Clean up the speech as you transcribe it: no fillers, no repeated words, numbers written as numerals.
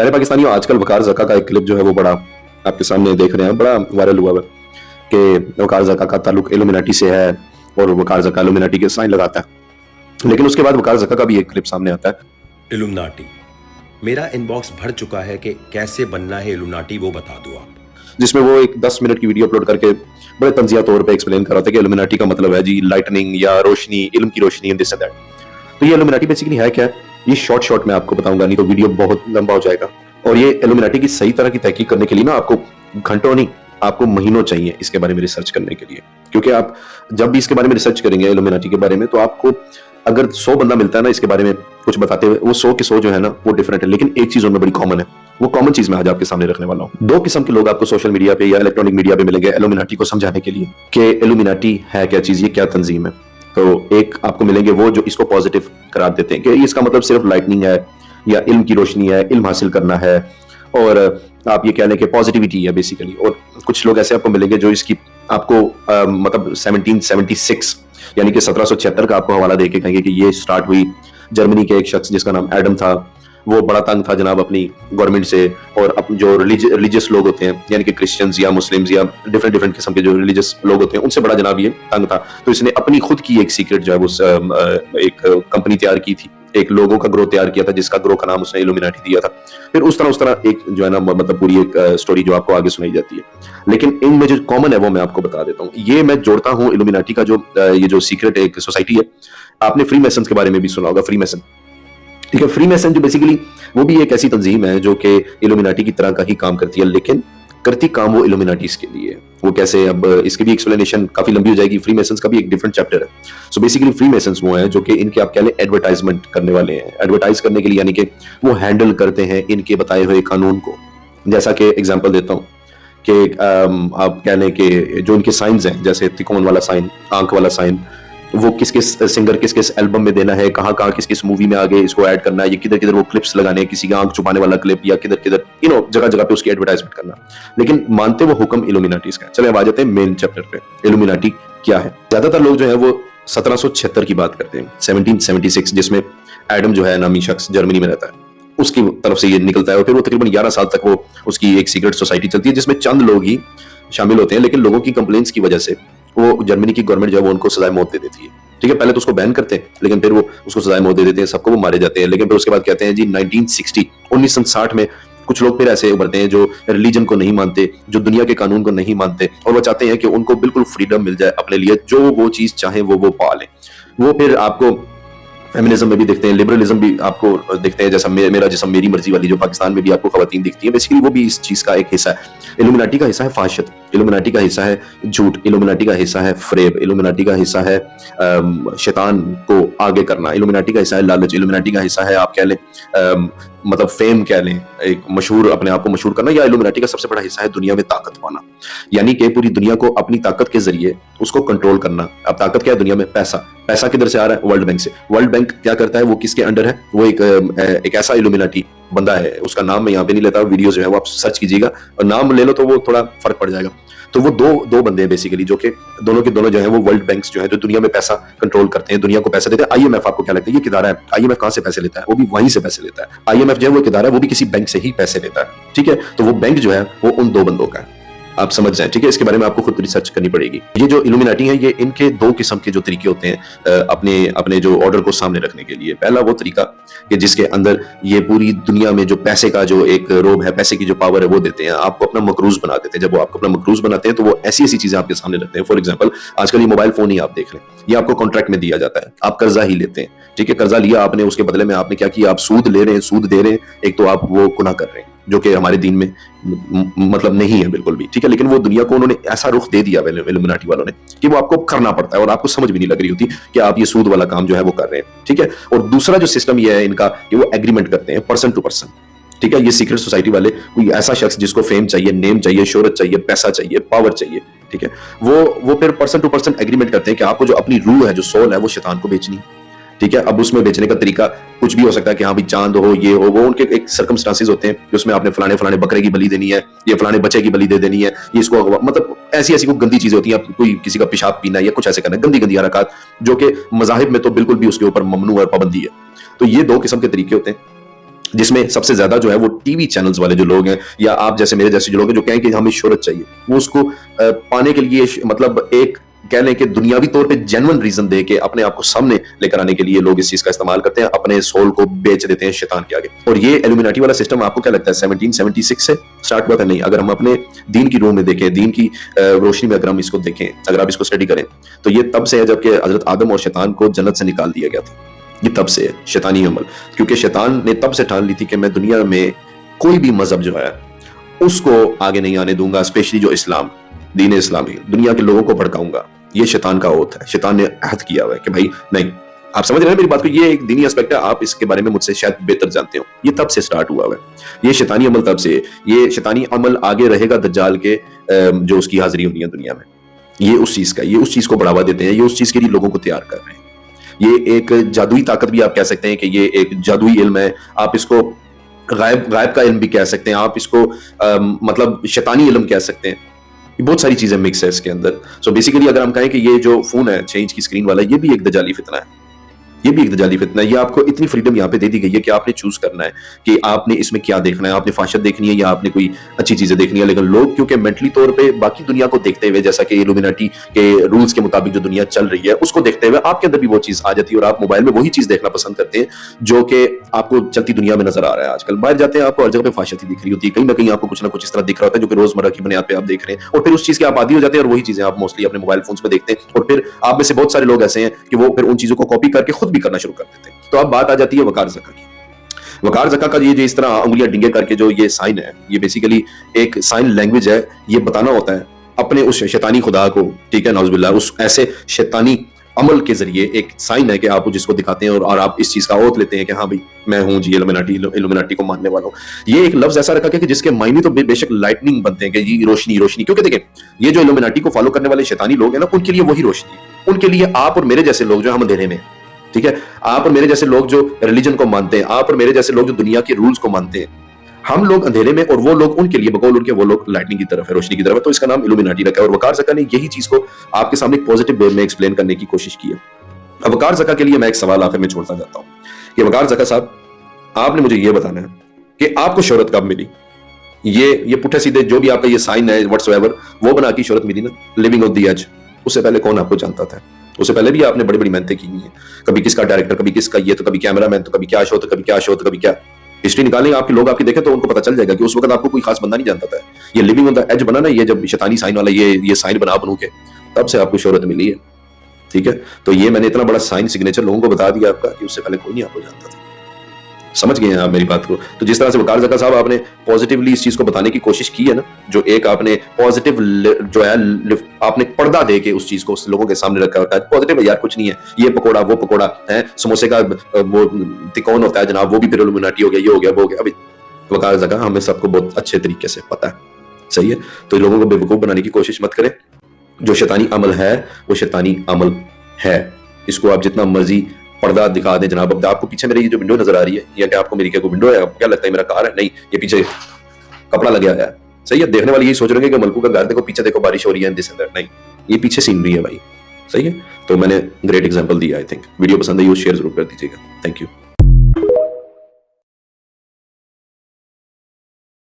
प्यारे पाकिस्तानियों, आजकल वकार ज़का का एक क्लिप जो है वो बड़ा आपके सामने देख रहे हैं, बड़ा वायरल हुआ है कि वकार ज़का का ताल्लुक इल्यूमिनाटी से है और वकार ज़का इल्यूमिनाटी के साइन लगाता है। लेकिन उसके बाद वकार ज़का का भी एक क्लिप सामने आता है। इल्यूमिनाटी, मेरा इनबॉक्स भर चुका है कि कैसे बनना है इल्यूमिनाटी, वो बता दो आप। जिसमें वो एक 10 मिनट की वीडियो अपलोड करके बड़े तंजिया तौर पे एक्सप्लेन कर रहा था कि इल्यूमिनाटी का मतलब है जी लाइटनिंग या रोशनी, इल्म की रोशनी एंड दिस एंड दैट। तो ये इल्यूमिनाटी बेसिकली है क्या? ये शॉर्ट में आपको बताऊंगा, नहीं तो वीडियो बहुत लंबा हो जाएगा। और ये इल्यूमिनाटी की सही तरह की तहकीक करने के लिए ना आपको घंटों नहीं, आपको महीनों चाहिए इसके बारे में रिसर्च करने के लिए। क्योंकि आप जब भी इसके बारे में रिसर्च करेंगे इल्यूमिनाटी के बारे में, तो आपको अगर 100 बंदा मिलता है ना इसके बारे में कुछ बताते हुए, वो 100 के 100 जो है ना वो डिफरेंट है, लेकिन एक चीज उनमें बड़ी कॉमन है। वो कॉमन चीज मैं आज आपके सामने रखने वाला हूँ। 2 किस्म के लोग आपको सोशल मीडिया पे या इलेक्ट्रॉनिक मीडिया पे मिलेंगे इल्यूमिनाटी को समझाने के लिए कि इल्यूमिनाटी है क्या चीज, ये क्या तंजीम है। तो एक आपको मिलेंगे वो जो इसको पॉजिटिव करार देते हैं कि इसका मतलब सिर्फ लाइटनिंग है या इल्म की रोशनी है, इल्म हासिल करना है, और आप ये कह लें कि पॉजिटिविटी है बेसिकली। और कुछ लोग ऐसे आपको मिलेंगे जो इसकी आपको मतलब 1776 यानी कि 1776 का आपको हवाला देके कहेंगे कि ये स्टार्ट हुई जर्मनी के एक शख्स जिसका नाम एडम था। वो बड़ा तंग था जनाब अपनी गवर्नमेंट से, और जो रिलीजियस लोग होते हैं यानी कि क्रिश्चियंस या मुस्लिम्स या डिफरेंट किस्म के जो रिलीजियस लोग होते हैं उनसे बड़ा जनाब ये तंग था। तो इसने अपनी खुद की एक सीक्रेट जो है वो एक कंपनी तैयार की थी, एक लोगों का ग्रोह तैयार किया था जिसका ग्रोह का नाम उसने इल्यूमिनाटी दिया था। फिर उस तरह एक जो है ना मतलब पूरी एक स्टोरी जो आपको आगे सुनाई जाती है। लेकिन इनमें जो कॉमन है वो मैं आपको बता देता हूँ। ये मैं जोड़ता हूँ इल्यूमिनाटी का जो ये जो सीक्रेट एक सोसाइटी है। आपने फ्री मैसन्स के बारे में भी सुना होगा, फ्री मैसन, ठीक है। फ्री मैसन जो बेसिकली वो भी एक ऐसी तंजीम है जो कि इल्यूमिनाटी की तरह का ही काम करती है, लेकिन करती काम वो इल्यूमिनाटीज के लिए। वो कैसे, अब इसकी भी एक्सप्लेनेशन काफी लंबी हो जाएगी। फ्री मैसन्स का भी एक डिफरेंट चैप्टर है। सो बेसिकली फ्री मैसन्स वो हैं जो कि इनके आप कह लें एडवर्टाइजमेंट करने वाले हैं। एडवर्टाइज करने के लिए यानी कि वो हैंडल करते हैं इनके बताए हुए कानून को। जैसा कि एग्जांपल देता हूँ कि आप कह लें कि जो इनके साइंस हैं, जैसे त्रिकोण वाला साइन, आंख वाला साइन, वो किस किस सिंगर किस किस एल्बम में देना है, कहाँ कहाँ किस किस मूवी में आगे इसको ऐड करना है, ये किधर किधर वो क्लिप्स लगाने हैं, किसी की आंख छुपाने वाला क्लिप या किधर किधर जगह जगह पे उसकी एडवर्टाइजमेंट करना। लेकिन मानते वो हुक्म इल्यूमिनाटीज का। चले अब आ जाते हैं मेन चैप्टर पे, इल्यूमिनाटी क्या है। ज्यादातर लोग जो है वो 1776 की बात करते हैं, 1776, जिसमें एडम जो है नामी शख्स जर्मनी में रहता है, उसकी तरफ से ये निकलता है। और फिर वो तकरीबन 11 साल तक वो उसकी एक सीक्रेट सोसाइटी चलती है जिसमें चंद लोग ही शामिल होते हैं, लेकिन लोगों की कंप्लेंट्स की वजह से वो जर्मनी की गवर्नमेंट जो है वो उनको सजाए मौत दे देती है। ठीक है, पहले तो उसको बैन करते हैं, लेकिन फिर वो उसको सजाए मौत दे देते हैं, सबको वो मारे जाते हैं। लेकिन फिर उसके बाद कहते हैं जी 1960 में कुछ लोग फिर ऐसे उभरते हैं जो रिलीजन को नहीं मानते, जो दुनिया के कानून को नहीं मानते, और वो चाहते हैं कि उनको बिल्कुल फ्रीडम मिल जाए अपने लिए, जो वो चीज चाहे वो पा लें। वो फिर आपको फेमिनिज्म में भी दिखते हैं, लिबरलिज्म भी आपको दिखते हैं, जैसा मेरा जिस्म मेरी मर्जी वाली जो पाकिस्तान में भी आपको खवातीन दिखती है। बेसिकली वो भी इस चीज का एक हिस्सा है। इल्यूमिनाटी का हिस्सा है फाहिशत, इल्यूमिनाटी का हिस्सा है झूठ, इल्यूमिनाटी का हिस्सा है फ्रेब, इल्यूमिनाटी का हिस्सा है शैतान को आगे करना, इल्यूमिनाटी का हिस्सा है लालच, इल्यूमिनाटी का हिस्सा है आप कह लें मतलब फेम कह लें, एक मशहूर, अपने आप को मशहूर करना, या इल्यूमिनाटी का सबसे बड़ा हिस्सा है दुनिया में ताकत पाना, यानी कि पूरी दुनिया को अपनी ताकत के जरिए उसको कंट्रोल करना। अब ताकत क्या है दुनिया में? पैसा किधर से आ रहा है? वर्ल्ड बैंक से। वर्ल्ड बैंक क्या करता है? वो किसके अंडर है? वो एक ऐसा इल्यूमिनाटी बंदा है, उसका नाम मैं यहाँ पे नहीं लेता, वीडियो जो है वो आप सर्च कीजिएगा और नाम ले लो तो वो थोड़ा फर्क पड़ जाएगा। तो वो दो बंदे हैं बेसिकली, जो कि दोनों के दोनों जो है वो वर्ल्ड बैंक्स जो है जो दुनिया में पैसा कंट्रोल करते हैं, दुनिया को पैसा देते हैं। आईएमएफ आपको क्या लगता है? ये किदारा है। आईएमएफ कहां से पैसे लेता है? वो भी वहीं से पैसे लेता है। आईएमएफ जो है वो किदारा है, वो भी किसी बैंक से ही पैसे लेता है। ठीक है, तो वो बैंक जो है वो उन 2 बंदों का है, आप समझ जाएं। ठीक है, इसके बारे में आपको खुद रिसर्च करनी पड़ेगी। ये जो इल्यूमिनाटी है, ये इनके 2 किस्म के जो तरीके होते हैं अपने जो ऑर्डर को सामने रखने के लिए। पहला वो तरीका कि जिसके अंदर ये पूरी दुनिया में जो पैसे का जो एक रोब है, पैसे की जो पावर है वो देते हैं, आपको अपना मकरूज बना देते हैं। जब वो आपको अपना मकरूज बनाते हैं तो वो ऐसी चीजें आपके सामने रखते हैं। फॉर एग्जाम्पल आजकल ये मोबाइल फोन ही आप देख लें, ये आपको कॉन्ट्रैक्ट में दिया जाता है, आप कर्जा ही लेते हैं। ठीक है, कर्जा लिया आपने, उसके बदले में आपने क्या किया? आप सूद ले रहे हैं, सूद दे रहे हैं, एक तो आप वो गुनाह कर रहे हैं जो कि हमारे दीन में मतलब नहीं है बिल्कुल भी। ठीक है, लेकिन वो दुनिया को उन्होंने ऐसा रुख दे दिया इल्यूमिनाटी वालों ने कि वो आपको करना पड़ता है और आपको समझ भी नहीं लग रही होती कि आप ये सूद वाला काम जो है वो कर रहे हैं। ठीक है, और दूसरा जो सिस्टम ये है इनका कि वो एग्रीमेंट करते हैं पर्सन टू पर्सन। ठीक है, ये सीक्रेट सोसाइटी वाले, कोई ऐसा शख्स जिसको फेम चाहिए, नेम चाहिए, शोहरत चाहिए, पैसा चाहिए, पावर चाहिए, ठीक है, वो फिर पर्सन टू पर्सन एग्रीमेंट करते हैं कि आपको जो अपनी रूह है, जो सोल है, वो शैतान को बेचनी है। ठीक है, अब उसमें बेचने का तरीका कुछ भी हो सकता है कि हाँ भी चांद हो, ये हो, वो उनके एक सर्कमस्टांसेस होते हैं कि उसमें आपने फलाने बकरे की बलि देनी है, ये फलाने बच्चे की बलि दे देनी है, ये इसको मतलब ऐसी कोई गंदी चीजें होती हैं, कोई किसी का पेशाब पीना है या कुछ ऐसे करना है, गंदी हरकत, जो कि मज़ाहिब में तो बिल्कुल भी उसके ऊपर ममनू और पाबंदी है। तो ये 2 किस्म के तरीके होते हैं। जिसमें सबसे ज्यादा जो है वो टीवी चैनल्स वाले जो लोग हैं या आप जैसे मेरे जैसे जो लोग हैं जो कहें कि हमें शोहरत चाहिए, वो उसको पाने के लिए मतलब एक कह लें कि दुनियावी तौर पे जेन्युइन रीजन दे के अपने आप को सामने लेकर आने के लिए लोग इस चीज का इस्तेमाल करते हैं, अपने सोल को बेच देते हैं शैतान के आगे। और ये इल्यूमिनाटी वाला सिस्टम आपको क्या लगता है 1776 से स्टार्ट हुआ था? नहीं। अगर हम अपने दीन की रूह में देखें, दीन की रोशनी में अगर हम इसको देखें, अगर आप इसको स्टडी करें, तो ये तब से है जबकि हजरत आदम और शैतान को जन्नत से निकाल दिया गया था। ये तब से है शैतानी अमल, क्योंकि शैतान ने तब से ठान ली थी कि मैं दुनिया में कोई भी मजहब जो है उसको आगे नहीं आने दूंगा, स्पेशली जो इस्लाम, दीन इस्लामी, दुनिया के लोगों को भड़काऊंगा। ये शैतान का ओथ है, शैतान ने अहद किया हुआ है कि भाई नहीं। आप समझ रहे हैं मेरी बात को? ये एक दीनी एस्पेक्ट है, आप इसके बारे में मुझसे शायद बेहतर जानते हो। ये तब से स्टार्ट हुआ है, ये शैतानी अमल तब से। ये शैतानी अमल आगे रहेगा दज्जाल के जो उसकी हाजिरी होनी है दुनिया में, ये उस चीज का, ये उस चीज को बढ़ावा देते हैं, ये उस चीज के लिए लोगों को तैयार कर रहे हैं। ये एक जादुई ताकत भी आप कह सकते हैं कि ये एक जादुई इल्म है, आप इसको गायब का इल्म भी कह सकते हैं, आप इसको मतलब शैतानी इल्म कह सकते हैं। ये बहुत सारी चीजें मिक्स है इसके अंदर। सो बेसिकली अगर हम कहें कि ये जो फोन है 6 इंच की स्क्रीन वाला, ये भी एक दजाली फितना है, ये भी एक दजाली फितना है। ये आपको इतनी फ्रीडम यहाँ पे दे दी गई है कि आपने चूज करना है कि आपने इसमें क्या देखना है, आपने फाशत देखनी है या आपने कोई अच्छी चीजें देखनी है। लेकिन लोग क्योंकि मेंटली तौर पे बाकी दुनिया को देखते हुए, जैसा कि इल्यूमिनाटी के रूल्स के मुताबिक जो दुनिया चल रही है उसको देखते हुए आपके अंदर भी वो चीज आ जाती है और आप मोबाइल में वही चीज देखना पसंद करते हैं जो कि आपको चलती दुनिया में नजर आ रहा है। आजकल बाहर जाते हैं आपको हर जगह पे फाशत ही दिख रही होती है, कहीं ना कहीं आपको कुछ ना कुछ इस तरह दिख रहा होता है जो कि रोजमर्रा की बुनियाद पे आप देख रहे हैं, और फिर उस चीज के आप आदी हो जाते हैं और वही चीजें आप मोस्टली अपने मोबाइल फोन्स में देखते हैं। और फिर आप में से बहुत सारे लोग ऐसे हैं कि वो फिर उन चीजों को कॉपी करके खुद भी करना शुरू कर देते हैं। तो अब बात आ जाती है वकार ज़का की। वकार ज़का का ये जो इस तरह उंगलियां डिंगे करके जो ये साइन है, ये बेसिकली एक साइन लैंग्वेज है। ये बताना होता है अपने उस शैतानी खुदा को, ठीक है, नाउज़ुबिल्लाह, उस ऐसे शैतानी अमल के जरिए एक साइन है कि आप जिसको दिखाते हैं और आप इस चीज का ओथ लेते हैं कि हाँ भाई मैं हूं जी इल्यूमिनाटी को मानने वाला हूं। ये एक लफ्ज ऐसा रखा गया कि जिसके मायने तो बेशक लाइटनिंग बनते हैं कि ये रोशनी रोशनी, क्योंकि देखें ये जो इल्यूमिनाटी को फॉलो करने वाले शैतानी लोग हैं ना, उनके लिए वही रोशनी, उनके लिए आप और मेरे जैसे लोग जो हम अंधेरे में, ठीक है, आप और मेरे जैसे लोग जो रिलीजन को मानते हैं, आप और मेरे जैसे लोग जो दुनिया के रूल्स को मानते हैं, हम लोग अंधेरे में और वो लोग उनके लिए बकौल उनके वो लोग लाइटनिंग की तरफ है, रोशनी की तरफ है। तो इसका नाम इल्यूमिनाटी रखा है। और वकार ज़का ने यही चीज को आपके सामने पॉजिटिव वे में एक्सप्लेन करने की कोशिश की है। अब वकार ज़का के लिए मैं एक सवाल आखिर में छोड़ता जाता हूं कि वकार ज़का साहब, आपने मुझे यह बताना है कि आपको शोहरत कब मिली? ये पुट्ठे सीधे जो भी आपका ये साइन है व्हाट्सएवर, वो बना की शोहरत मिली ना, लिविंग ऑन द एज। उससे पहले कौन आपको जानता था? उससे पहले भी आपने बड़ी बड़ी मेहनतें की हुई हैं, कभी किसका डायरेक्टर, कभी किसका ये, तो कभी कैमरामैन, तो कभी क्या शो, तो कभी क्या शो, तो कभी क्या। हिस्ट्री निकालेंगे आपके लोग आपकी देखें तो उनको पता चल जाएगा कि उस वक्त आपको कोई खास बंदा नहीं जानता था। ये लिविंग ऑन द एज बना ना, ये जब शैतानी साइन वाला ये साइन बनू के, तब से आपको शोहरत मिली है, ठीक है। तो ये मैंने इतना बड़ा साइन सिग्नेचर लोगों को बता दिया आपका कि उससे पहले कोई नहीं आपको जानता था। समझ गए हैं आप मेरी बात को? तो जिस तरह से वकार ज़का साहब आपने पॉजिटिवली इस चीज को बताने की कोशिश की है ना, जो एक आपने पॉजिटिव जो है आपने पर्दा दे के उस चीज को लोगों के सामने रखा होता है, पॉजिटिव है यार, कुछ नहीं है, ये पकोड़ा वो पकोड़ा है, समोसे का वो तिकोन होता है जनाब, वो भी फिर इल्यूमिनाटी हो गया, ये हो गया वो हो गया। अभी वकार ज़का हमें सबको बहुत अच्छे तरीके से पता है, सही है। तो लोगों को बेवकूफ बनाने की कोशिश मत करें। जो शैतानी अमल है वो शैतानी अमल है, इसको आप जितना मर्जी पर्दा दिखा दें जनाब। अब आपको पीछे मेरी ये जो विंडो नजर आ रही है, या क्या आपको मेरी क्या कोई विंडो है? आपको क्या लगता है मेरा कार है? नहीं, ये पीछे कपड़ा लगा है, सही है। देखने वाले यही सोच रहे हैं कि मलकू का घर देखो, पीछे देखो बारिश हो रही है, नहीं, ये पीछे सीनरी है भाई, सही है। तो मैंने ग्रेट एग्जांपल दिया। आई थिंक वीडियो पसंद आई हो शेयर जरूर कर दीजिएगा। Thank you.